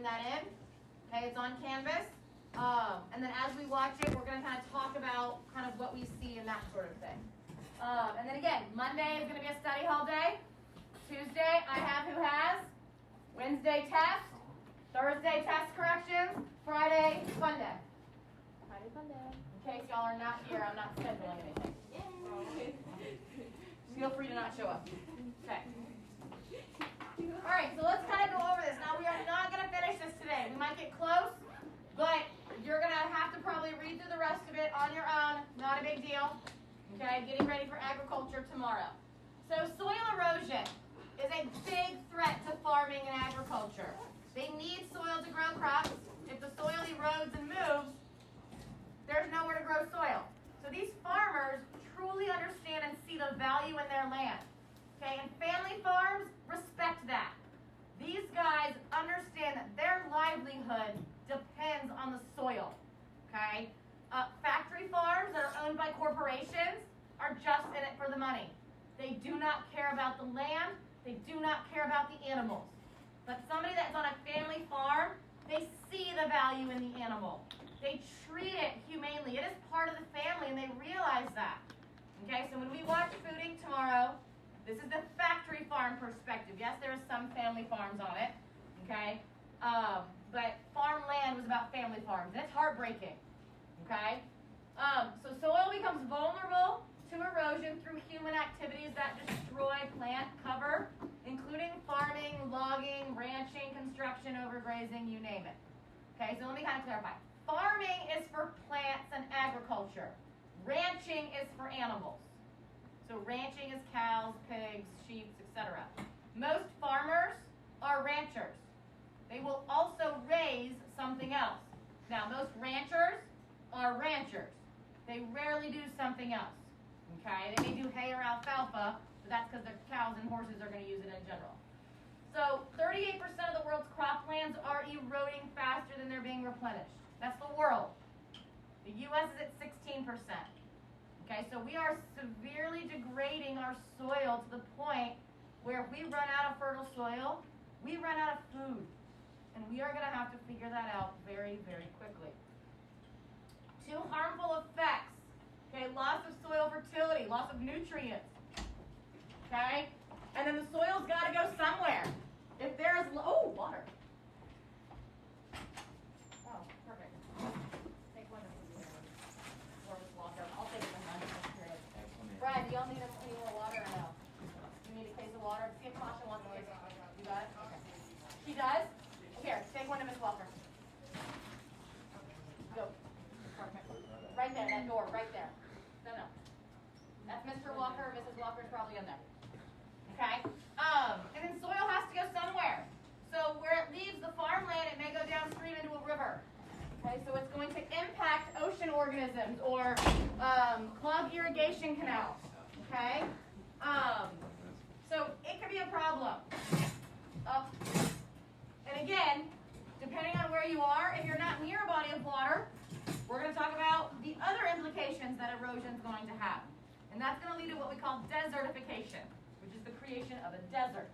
that in. Okay, it's on Canvas. And then as we watch it, we're going to kind of talk about kind of what we see and that sort of thing. And then again, Monday is going to be a study hall day. Tuesday, I have who has. Wednesday, test. Thursday, test corrections. Friday, fun day. Friday, fun day. In case y'all are not here, I'm not scheduling anything. Yay. Feel free to not show up. Okay. All right, so let's kind of go over this. Now, we are not going to finish this today. We might get close, but you're going to have to probably read through the rest of it on your own. Not a big deal. Okay, getting ready for agriculture tomorrow. So soil erosion is a big threat to farming and agriculture. They need soil to grow crops. If the soil erodes and moves, there's nowhere to grow soil. So these farmers truly understand and see the value in their land. Okay, and family farms respect that. These guys understand that their livelihood depends on the soil. Okay, factory farms that are owned by corporations are just in it for the money. They do not care about the land. They do not care about the animals. But somebody that's on a family farm, they see the value in the animal. They treat it humanely. It is part of the family, and they realize that. Okay, so when we watch Fooding tomorrow, this is the factory farm perspective. Yes, there are some family farms on it, okay? But farmland was about family farms, and it's heartbreaking, okay? So soil becomes vulnerable to erosion through human activities that destroy plant cover, including farming, logging, ranching, construction, overgrazing, you name it. Okay, so let me kind of clarify. Farming is for plants and agriculture. Ranching is for animals. So ranching is cows, pigs, sheep, etc. Most farmers are ranchers. They will also raise something else. Now, most ranchers are ranchers. They rarely do something else. Okay, they may do hay or alfalfa, but that's because their cows and horses are going to use it in general. So 38% of the world's croplands are eroding faster than they're being replenished. That's the world. The U.S. is at 16%. Okay, so we are severely degrading our soil to the point where if we run out of fertile soil, we run out of food. And we are going to have to figure that out very, very quickly. 2 harmful effects. Okay, loss of soil fertility, loss of nutrients. Okay? And then the soil's got to go somewhere. If there's, water. Oh, perfect. Take one of these. Or just walk over. I'll take it from Brian, do y'all need any more water or no? You need a case of water? See if Tasha wants a case of water. You got it? Okay. She does? Here, take one to Miss Walker. Go. Right there, that door, right there. No. That's Mr. Walker. Mrs. Walker's probably in there. Okay? And then soil has to go somewhere. So where it leaves the farmland, it may go downstream into a river. Okay, so it's going to impact ocean organisms or clog irrigation canals. Okay? So it could be a problem. And again, depending on where you are, if you're not near a body of water, we're going to talk about the other implications that erosion is going to have. And that's going to lead to what we call desertification, which is the creation of a desert.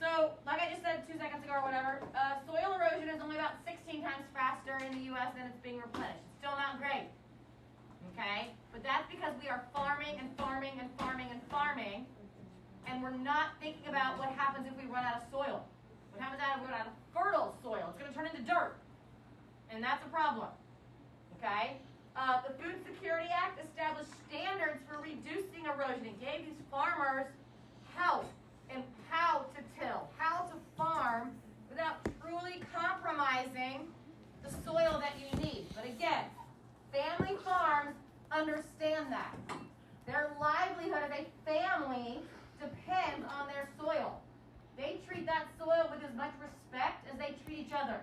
So, like I just said 2 seconds ago or whatever, soil erosion is only about 16 times faster in the U.S. than it's being replenished. It's still not great. Okay? But that's because we are farming and farming and farming and farming, and we're not thinking about what happens if we run out of soil. What happens if we run out of fertile soil? It's going to turn into dirt. And that's a problem. Okay? The Food Security Act established standards for reducing erosion. It gave these farmers help in how to till, how to farm without truly compromising the soil that you need. But again, family farms understand that. Their livelihood as a family depends on their soil. They treat that soil with as much respect as they treat each other.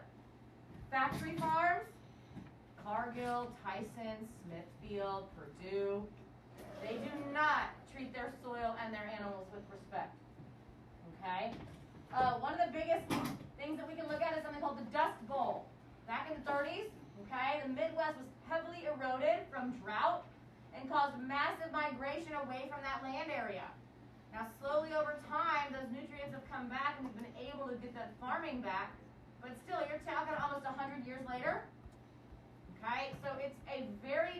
Factory farms, Cargill, Tyson, Smithfield, Purdue, they do not treat their soil and their animals with respect. Okay? One of the biggest things that we can look at is something called the Dust Bowl. Back in the 30s, okay, the Midwest was heavily eroded from drought and caused massive migration away from that land area. Now, slowly over time, those nutrients have come back and we've been able to get that farming back, but but still, you're talking almost 100 years later. Okay, so it's a very